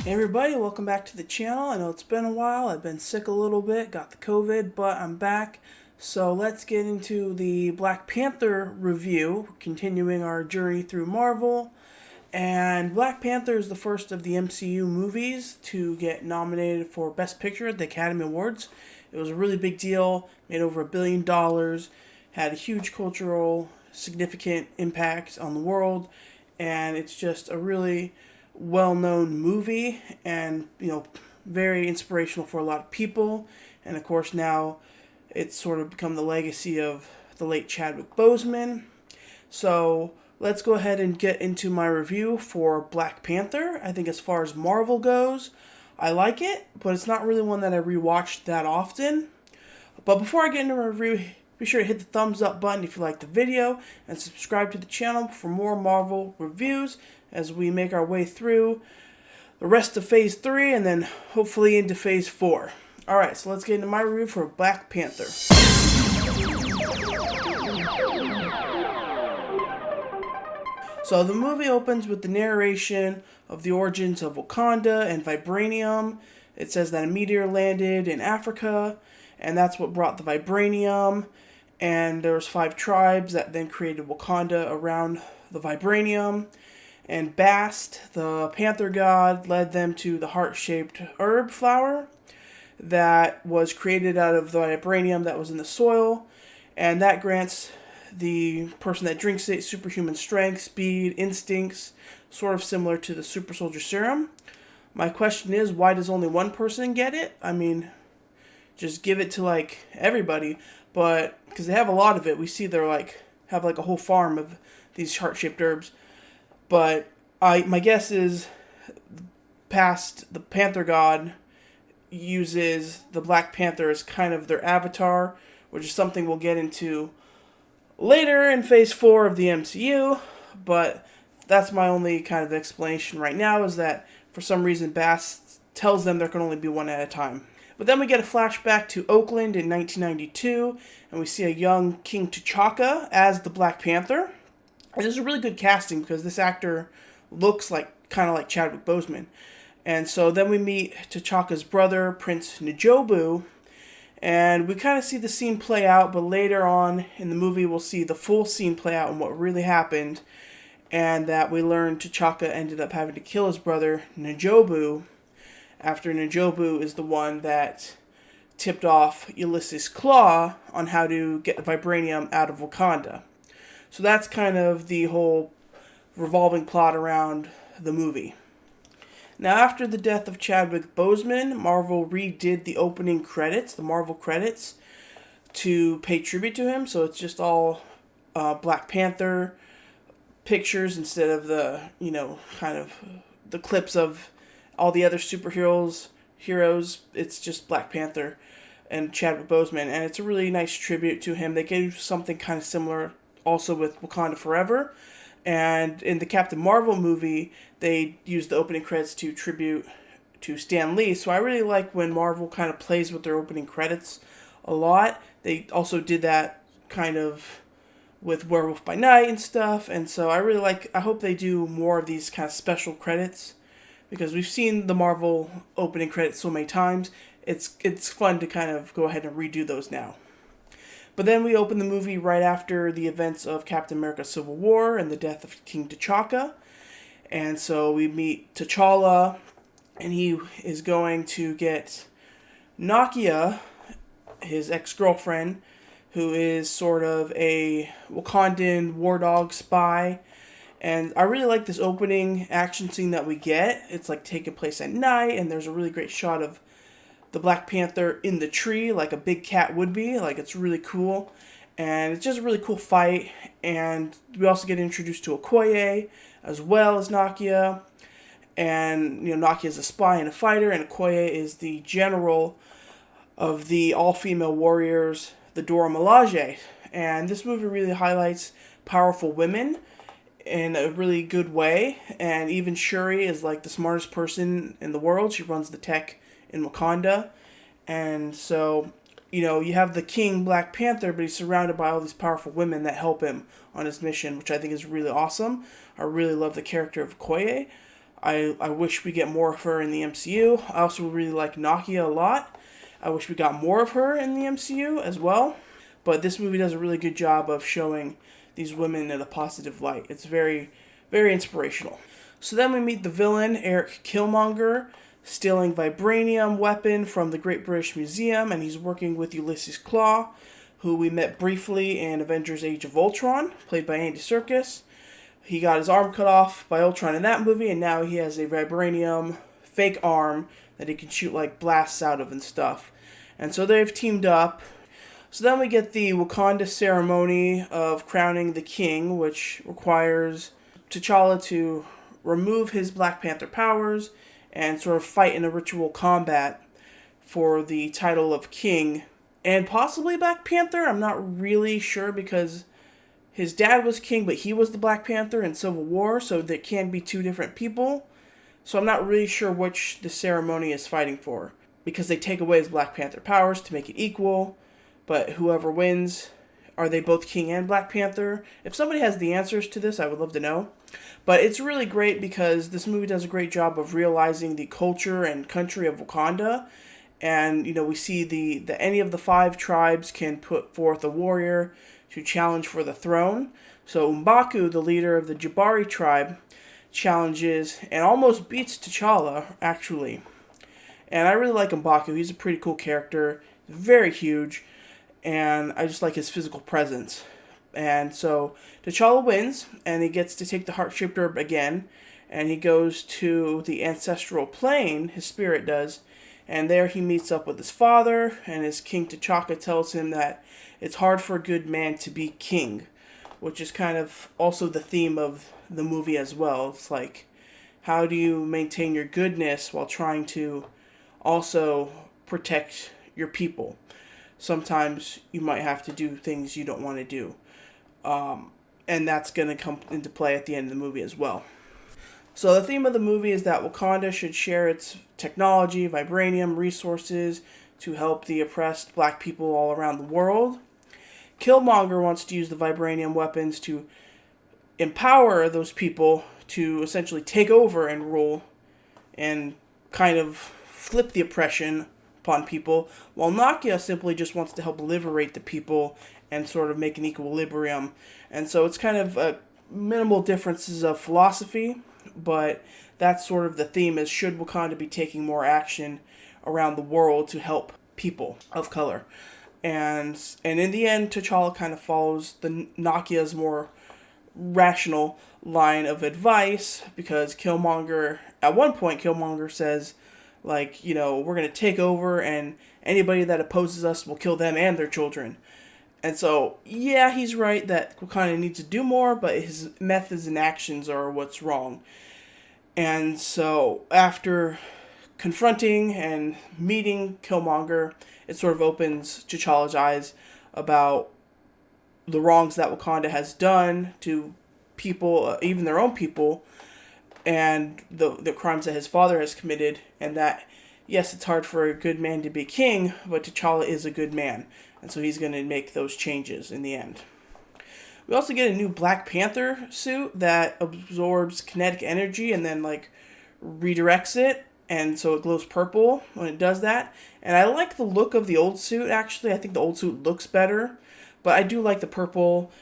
Hey everybody, welcome back to the channel. I know it's been a while. I've been sick a little bit, got the COVID, but I'm back. So let's get into the Black Panther review, continuing our journey through Marvel. And Black Panther is the first of the MCU movies to get nominated for Best Picture at the Academy Awards. It was a really big deal, made over $1 billion, had a huge cultural, significant impact on the world, and it's just a really well-known movie and very inspirational for a lot of people. And of course now it's sort of become the legacy of the late Chadwick Boseman. So let's go ahead and get into my review for Black Panther. I think as far as Marvel goes, I like it, but it's not really one that I rewatched that often. But before I get into my review, be sure to hit the thumbs up button if you like the video and subscribe to the channel for more Marvel reviews as we make our way through the rest of Phase 3 and then hopefully into Phase 4. Alright, so let's get into my review for Black Panther. So the movie opens with the narration of the origins of Wakanda and vibranium. It says that a meteor landed in Africa, and that's what brought the vibranium. And there was 5 tribes that then created Wakanda around the vibranium. And Bast, the panther god, led them to the heart-shaped herb flower that was created out of the vibranium that was in the soil. And that grants the person that drinks it superhuman strength, speed, instincts, sort of similar to the super soldier serum. My question is, why does only one person get it? I mean, just give it to everybody, but because they have a lot of it, we see they're have a whole farm of these heart-shaped herbs. But my guess is past the Panther God uses the Black Panther as kind of their avatar, which is something we'll get into later in Phase 4 of the MCU. But that's my only kind of explanation right now, is that for some reason Bast tells them there can only be one at a time. But then we get a flashback to Oakland in 1992, and we see a young King T'Chaka as the Black Panther. And this is a really good casting because this actor looks kind of like Chadwick Boseman. And so then we meet T'Chaka's brother, Prince N'Jobu, and we kind of see the scene play out, but later on in the movie we'll see the full scene play out and what really happened, and that we learn T'Chaka ended up having to kill his brother, N'Jobu, after N'Jobu is the one that tipped off Ulysses Claw on how to get the vibranium out of Wakanda. So that's kind of the whole revolving plot around the movie. Now, after the death of Chadwick Boseman, Marvel redid the opening credits, the Marvel credits, to pay tribute to him. So it's just all Black Panther pictures instead of the, kind of the clips of all the other heroes. It's just Black Panther and Chadwick Boseman, and it's a really nice tribute to him. They gave something kind of similar also with Wakanda Forever. And in the Captain Marvel movie, they used the opening credits to tribute to Stan Lee. So I really like when Marvel kind of plays with their opening credits a lot. They also did that kind of with Werewolf by Night and stuff. And so I hope they do more of these kind of special credits, because we've seen the Marvel opening credits so many times. It's fun to kind of go ahead and redo those now. But then we open the movie right after the events of Captain America Civil War and the death of King T'Chaka. And so we meet T'Challa, and he is going to get Nakia, his ex-girlfriend, who is sort of a Wakandan war dog spy. And I really like this opening action scene that we get. It's taking place at night, and there's a really great shot of the Black Panther in the tree, like a big cat would be. It's really cool. And it's just a really cool fight. And we also get introduced to Okoye as well as Nakia. And, Nakia is a spy and a fighter, and Okoye is the general of the all-female warriors, the Dora Milaje. And this movie really highlights powerful women in a really good way. And even Shuri is the smartest person in the world. She runs the tech in Wakanda. And so, you have the king, Black Panther, but he's surrounded by all these powerful women that help him on his mission, which I think is really awesome. I really love the character of Okoye. I wish we get more of her in the MCU. I also really like Nakia a lot. I wish we got more of her in the MCU as well. But this movie does a really good job of showing these women in a positive light. It's very, very inspirational. So then we meet the villain, Eric Killmonger, stealing vibranium weapon from the Great British Museum, and he's working with Ulysses Klaue, who we met briefly in Avengers Age of Ultron, played by Andy Serkis. He got his arm cut off by Ultron in that movie, and now he has a vibranium fake arm that he can shoot like blasts out of and stuff. And so they've teamed up. So then we get the Wakanda ceremony of crowning the king, which requires T'Challa to remove his Black Panther powers and sort of fight in a ritual combat for the title of king and possibly Black Panther. I'm not really sure because his dad was king, but he was the Black Panther in Civil War, so there can be two different people. So I'm not really sure which the ceremony is fighting for because they take away his Black Panther powers to make it equal, but whoever wins, are they both king and Black Panther? If somebody has the answers to this, I would love to know. But it's really great because this movie does a great job of realizing the culture and country of Wakanda. And, we see the any of the 5 tribes can put forth a warrior to challenge for the throne. So M'Baku, the leader of the Jabari tribe, challenges and almost beats T'Challa, actually. And I really like M'Baku. He's a pretty cool character. Very huge. And I just like his physical presence. And so T'Challa wins, and he gets to take the heart-shaped herb again, and he goes to the ancestral plane, his spirit does, and there he meets up with his father, and his King T'Chaka tells him that it's hard for a good man to be king, which is kind of also the theme of the movie as well. It's like, how do you maintain your goodness while trying to also protect your people? Sometimes you might have to do things you don't want to do. And that's going to come into play at the end of the movie as well. So the theme of the movie is that Wakanda should share its technology, vibranium, resources to help the oppressed black people all around the world. Killmonger wants to use the vibranium weapons to empower those people to essentially take over and rule and kind of flip the oppression upon people, while Nakia simply just wants to help liberate the people and sort of make an equilibrium. And so it's kind of minimal differences of philosophy, but that's sort of the theme is should Wakanda be taking more action around the world to help people of color. And in the end, T'Challa kind of follows the Nakia's more rational line of advice because Killmonger, at one point, Killmonger says, like, we're going to take over and anybody that opposes us will kill them and their children. And so, yeah, he's right that Wakanda needs to do more, but his methods and actions are what's wrong. And so, after confronting and meeting Killmonger, it sort of opens T'Challa's eyes about the wrongs that Wakanda has done to people, even their own people, and the crimes that his father has committed, and that, yes, it's hard for a good man to be king, but T'Challa is a good man, and so he's going to make those changes in the end. We also get a new Black Panther suit that absorbs kinetic energy and then, redirects it, and so it glows purple when it does that. And I like the look of the old suit, actually. I think the old suit looks better, but I do like the purple,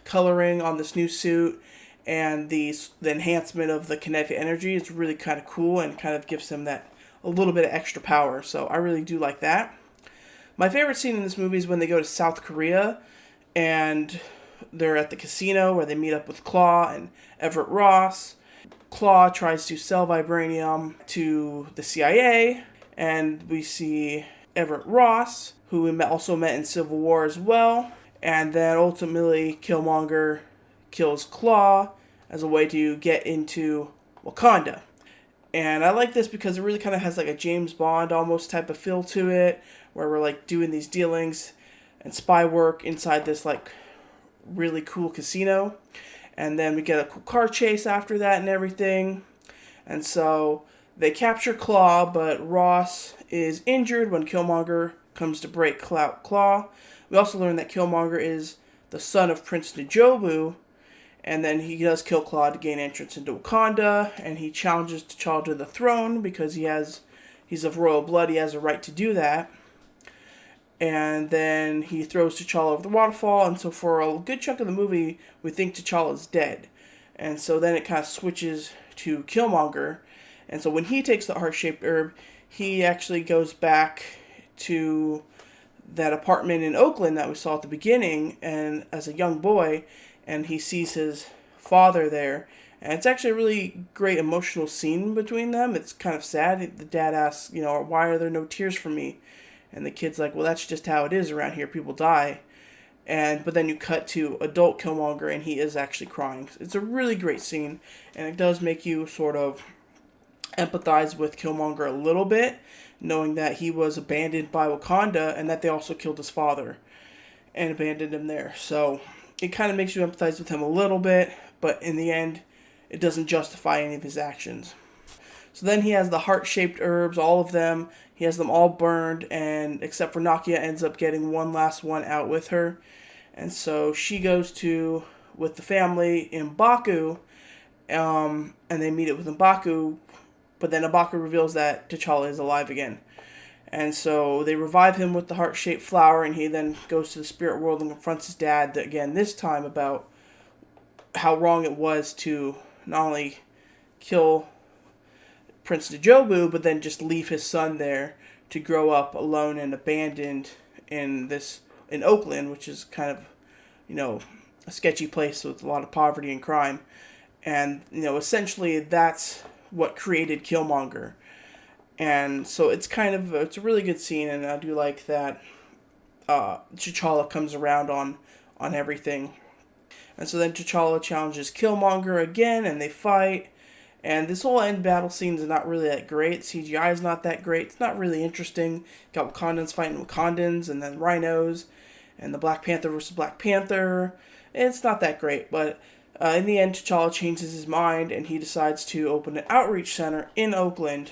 coloring on this new suit, and the enhancement of the kinetic energy is really kind of cool and kind of gives him that a little bit of extra power. So I really do like that. My favorite scene in this movie is when they go to South Korea and they're at the casino where they meet up with Klaue and Everett Ross. Klaue tries to sell vibranium to the CIA, and we see Everett Ross, who we also met in Civil War as well. And then ultimately Killmonger kills Klaue as a way to get into Wakanda. And I like this because it really kind of has a James Bond almost type of feel to it, where we're doing these dealings and spy work inside this really cool casino. And then we get a cool car chase after that and everything. And so they capture Klaue, but Ross is injured when Killmonger comes to break Klaue. We also learn that Killmonger is the son of Prince N'Jobu, And then he does kill Claw to gain entrance into Wakanda, and he challenges T'Challa to the throne because he's of royal blood. He has a right to do that. And then he throws T'Challa over the waterfall, and so for a good chunk of the movie, we think T'Challa's dead. And so then it kind of switches to Killmonger, and so when he takes the heart-shaped herb, he actually goes back to that apartment in Oakland that we saw at the beginning, and as a young boy, and he sees his father there. And it's actually a really great emotional scene between them. It's kind of sad. The dad asks, why are there no tears for me? And the kid's like, well, that's just how it is around here. People die. But then you cut to adult Killmonger, and he is actually crying. It's a really great scene, and it does make you sort of empathize with Killmonger a little bit, knowing that he was abandoned by Wakanda, and that they also killed his father and abandoned him there. So it kind of makes you empathize with him a little bit, but in the end, it doesn't justify any of his actions. So then he has the heart-shaped herbs, all of them. He has them all burned, and except for Nakia ends up getting one last one out with her. And so she goes with the family in M'Baku, and they meet up with M'Baku, but then M'Baku reveals that T'Challa is alive again. And so they revive him with the heart-shaped flower, and he then goes to the spirit world and confronts his dad, again, this time about how wrong it was to not only kill Prince N'Jobu, but then just leave his son there to grow up alone and abandoned in Oakland, which is kind of, a sketchy place with a lot of poverty and crime. And, essentially that's what created Killmonger. And so it's a really good scene, and I do like that T'Challa comes around on everything. And so then T'Challa challenges Killmonger again, and they fight. And this whole end battle scene is not really that great. CGI is not that great. It's not really interesting. Got Wakandans fighting Wakandans, and then rhinos, and the Black Panther versus Black Panther. It's not that great, but in the end, T'Challa changes his mind, and he decides to open an outreach center in Oakland,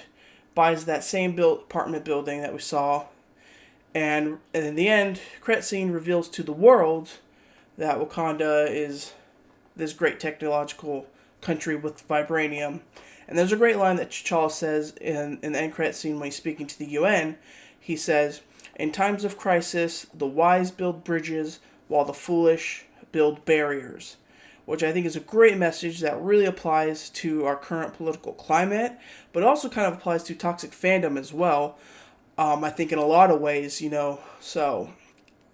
buys that same apartment building that we saw, and in the end, credit scene reveals to the world that Wakanda is this great technological country with vibranium. And there's a great line that T'Challa says in the end credit scene when he's speaking to the UN. He says, "In times of crisis, the wise build bridges while the foolish build barriers," which I think is a great message that really applies to our current political climate, but also kind of applies to toxic fandom as well. I think in a lot of ways, so,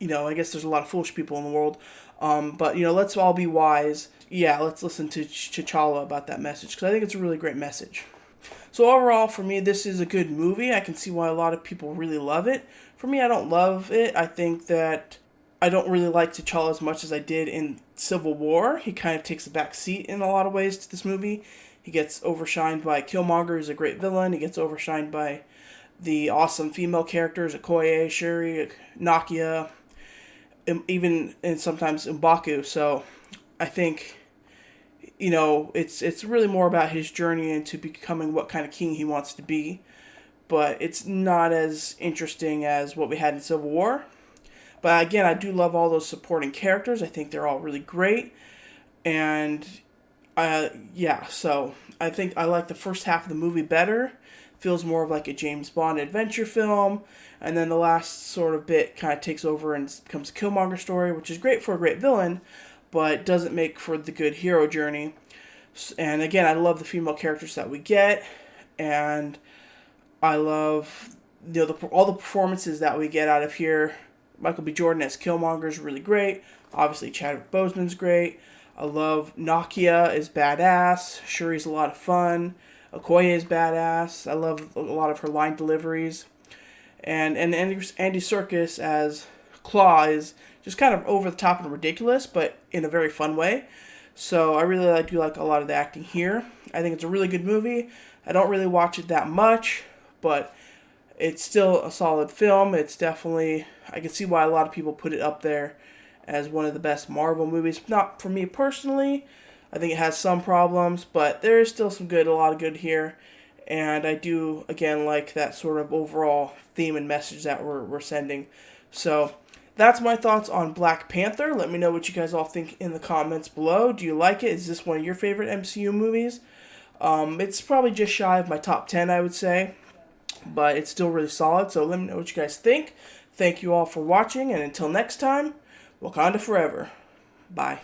I guess there's a lot of foolish people in the world, but, let's all be wise. Yeah, let's listen to T'Challa about that message, because I think it's a really great message. So overall, for me, this is a good movie. I can see why a lot of people really love it. For me, I don't love it. I think that I don't really like T'Challa as much as I did in Civil War. He kind of takes a back seat in a lot of ways to this movie. He gets overshined by Killmonger, who's a great villain. He gets overshined by the awesome female characters, Okoye, Shuri, Nakia, and sometimes M'Baku. So I think, it's really more about his journey into becoming what kind of king he wants to be. But it's not as interesting as what we had in Civil War. But again, I do love all those supporting characters. I think they're all really great. And, so I think I like the first half of the movie better. Feels more of like a James Bond adventure film. And then the last sort of bit kind of takes over and becomes a Killmonger story, which is great for a great villain, but doesn't make for the good hero journey. And again, I love the female characters that we get. And I love all the performances that we get out of here. Michael B. Jordan as Killmonger is really great. Obviously, Chadwick Boseman's great. I love Nakia is badass. Shuri's a lot of fun. Okoye is badass. I love a lot of her line deliveries. And Andy Serkis as Claw is just kind of over the top and ridiculous, but in a very fun way. So I really do like a lot of the acting here. I think it's a really good movie. I don't really watch it that much, but it's still a solid film. It's definitely, I can see why a lot of people put it up there as one of the best Marvel movies. Not for me personally. I think it has some problems, but there is still a lot of good here. And I do, again, like that sort of overall theme and message that we're sending. So that's my thoughts on Black Panther. Let me know what you guys all think in the comments below. Do you like it? Is this one of your favorite MCU movies? It's probably just shy of my top 10, I would say, but it's still really solid, so let me know what you guys think. Thank you all for watching, and until next time, Wakanda forever. Bye.